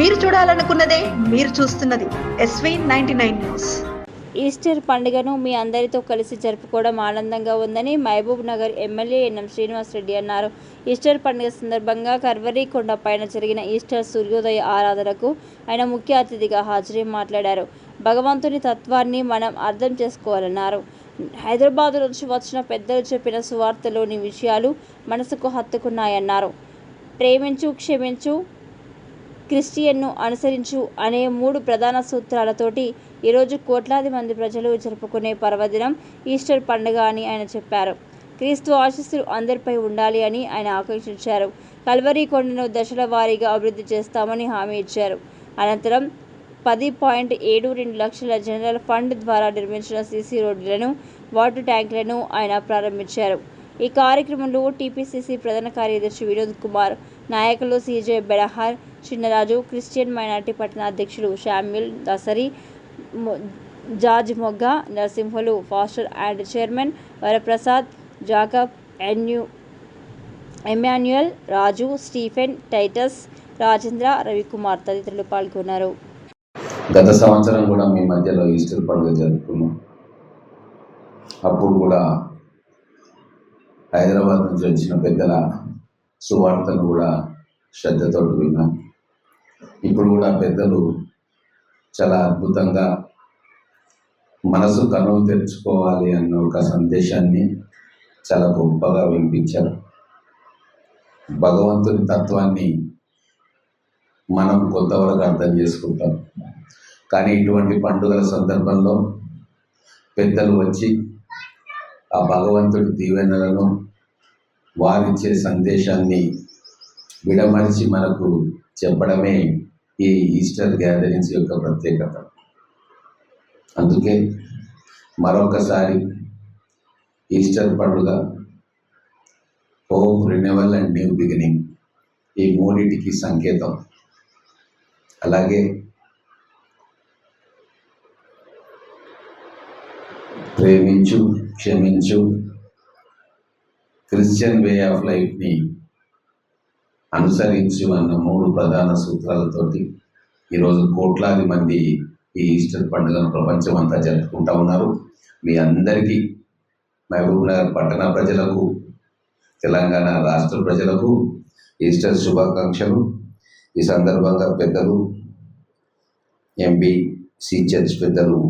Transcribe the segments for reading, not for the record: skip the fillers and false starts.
మీరు చూడాలనుకున్నదే మీరు చూస్తున్నది SV99 న్యూస్. ఈస్టర్ పండుగను మీ అందరితో కలిసి జరుపుకోవడం ఆనందంగా ఉందని మహబూబ్ నగర్ ఎమ్మెల్యే ఎన్ఎం శ్రీనివాసరెడ్డి అన్నారు. ఈస్టర్ పండుగ సందర్భంగా కర్వరీకొండ పైన జరిగిన ఈస్టర్ సూర్యోదయ ఆరాధనకు ఆయన ముఖ్య అతిథిగా హాజరై మాట్లాడారు. భగవంతుని తత్వాన్ని మనం అర్థం చేసుకోవాలన్నారు. హైదరాబాద్ నుంచి వచ్చిన పెద్దలు చెప్పిన సువార్తలోని విషయాలు మనసుకు హత్తుకున్నాయన్నారు. ప్రేమించు, క్షమించు, క్రిస్టియన్ను అనుసరించు అనే 3 ప్రధాన సూత్రాలతోటి ఈరోజు కోట్లాది మంది ప్రజలు జరుపుకునే పర్వదినం ఈస్టర్ పండుగ అని ఆయన చెప్పారు. క్రీస్తు ఆశీస్సులు అందరిపై ఉండాలి అని ఆయన ఆకాంక్షించారు. కల్వరీ కొండను దశల వారీగా అభివృద్ధి చేస్తామని హామీ ఇచ్చారు. అనంతరం 10.72 లక్షల జనరల్ ఫండ్ ద్వారా నిర్మించిన సీసీ రోడ్డులను, వాటర్ ట్యాంకులను ఆయన ప్రారంభించారు. ఈ కార్యక్రమంలో టీపీసీసీ ప్రధాన కార్యదర్శి వినోద్ కుమార్, నాయకులు సీజే బెడహార్, చిన్నరాజు, క్రిస్టియన్ మైనార్టీ పట్టణ అధ్యక్షులు Samuel Dasari, George Mogga, Narasimhulu, pastor and chairman Varaprasad, Jacob, Emmanuel, Raju, Stephen, Titus, Rajendra, Ravikumar తదితరులు పాల్గొన్నారు. గత సంవత్సరం కూడా మీ మధ్యలో ఈస్టర్ పండుగ జరుపుకున్నాం. అప్పుడు కూడా హైదరాబాద్ నుంచి వచ్చిన పెద్దల సువార్తను కూడా శ్రద్ధతో విన్నాం. ఇప్పుడు కూడా పెద్దలు చాలా అద్భుతంగా మనసు కనులు తెరుచుకోవాలి అన్న ఒక సందేశాన్ని చాలా గొప్పగా వినిపించారు. భగవంతుని తత్వాన్ని మనం కొంతవరకు అర్థం చేసుకుంటాం, కానీ ఇటువంటి పండుగల సందర్భంలో పెద్దలు వచ్చి ఆ భగవంతుడి దీవెనలను, వారిచ్చే సందేశాన్ని విడమరిచి మనకు చెప్పడమే ఈ ఈస్టర్ గ్యాదరింగ్స్ యొక్క ప్రత్యేకత. అందుకే మరొకసారి ఈస్టర్ పండుగ హోప్, రినెవల్ అండ్ న్యూ బిగినింగ్, ఈ మూడింటికి సంకేతం. అలాగే ప్రేమించు, క్షమించు, క్రిస్టియన్ వే ఆఫ్ లైఫ్ని అనుసరించు అన్న 3 ప్రధాన సూత్రాలతోటి ఈరోజు కోట్లాది మంది ఈ ఈస్టర్ పండుగను ప్రపంచం అంతా జరుపుకుంటూ ఉన్నారు. మీ అందరికీ, మహబూబ్ నగర్ పట్టణ ప్రజలకు, తెలంగాణ రాష్ట్ర ప్రజలకు ఈస్టర్ శుభాకాంక్షలు. ఈ సందర్భంగా పెద్దలు ఎంబీసీ చర్చ్ పెద్దలు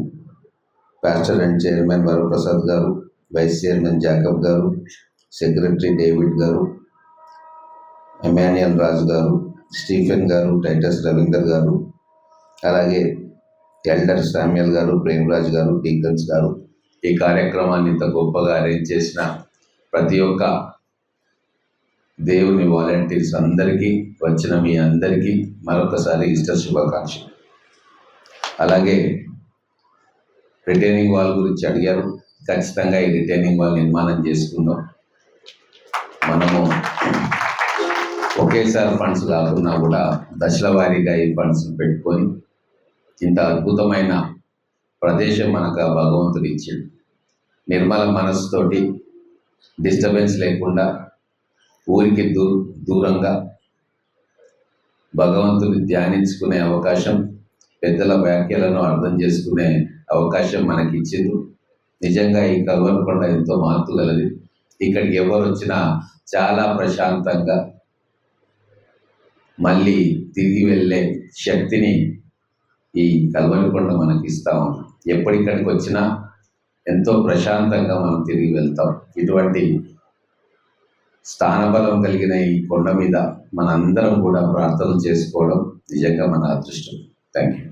పాస్టర్ అండ్ చైర్మన్ వరప్రసాద్ గారు, వైస్ చైర్మన్ జాకబ్ గారు, సెక్రటరీ డేవిడ్ గారు, ఎమాన్యుయల్ రాజు గారు, స్టీఫెన్ గారు, టైటస్ రవీందర్ గారు, అలాగే ఎల్డర్ శామ్యుల్ గారు, ప్రేమరాజ్ గారు, డీకన్స్ గారు, ఈ కార్యక్రమాన్ని ఇంత గొప్పగా అరేంజ్ చేసిన ప్రతి ఒక్క దేవుని వాలంటీర్స్ అందరికీ, వచ్చిన మీ అందరికీ మరొకసారి ఈస్టర్ శుభాకాంక్షలు. అలాగే రిటైనింగ్ వాల్ గురించి అడిగారు. ఖచ్చితంగా ఈ రిటైనింగ్ వాల్ నిర్మాణం చేసుకుందాం. మనము ఒకేసారి ఫండ్స్ కాకుండా కూడా దశల వారీగా ఈ ఫండ్స్ పెట్టుకొని ఇంత అద్భుతమైన ప్రదేశం మనకు భగవంతుడు ఇచ్చాడు. నిర్మల మనసుతోటి, డిస్టర్బెన్స్ లేకుండా, ఊరికి దూరంగా భగవంతుని ధ్యానించుకునే అవకాశం, పెద్దల వ్యాఖ్యలను అర్థం చేసుకునే అవకాశం మనకి ఇచ్చింది. నిజంగా ఈ కల్వరికొండ ఎంతో మార్పు గలది. ఇక్కడికి ఎవరు వచ్చినా చాలా ప్రశాంతంగా మళ్ళీ తిరిగి వెళ్ళే శక్తిని ఈ కల్వరికొండ మనకి ఇస్తా ఉంది. ఎప్పటిక్కడికి వచ్చినా ఎంతో ప్రశాంతంగా మనం తిరిగి వెళ్తాం. ఇటువంటి స్థానబలం కలిగిన ఈ కొండ మీద మనందరం కూడా ప్రార్థన చేసుకోవడం నిజంగా మన అదృష్టం. Thank you.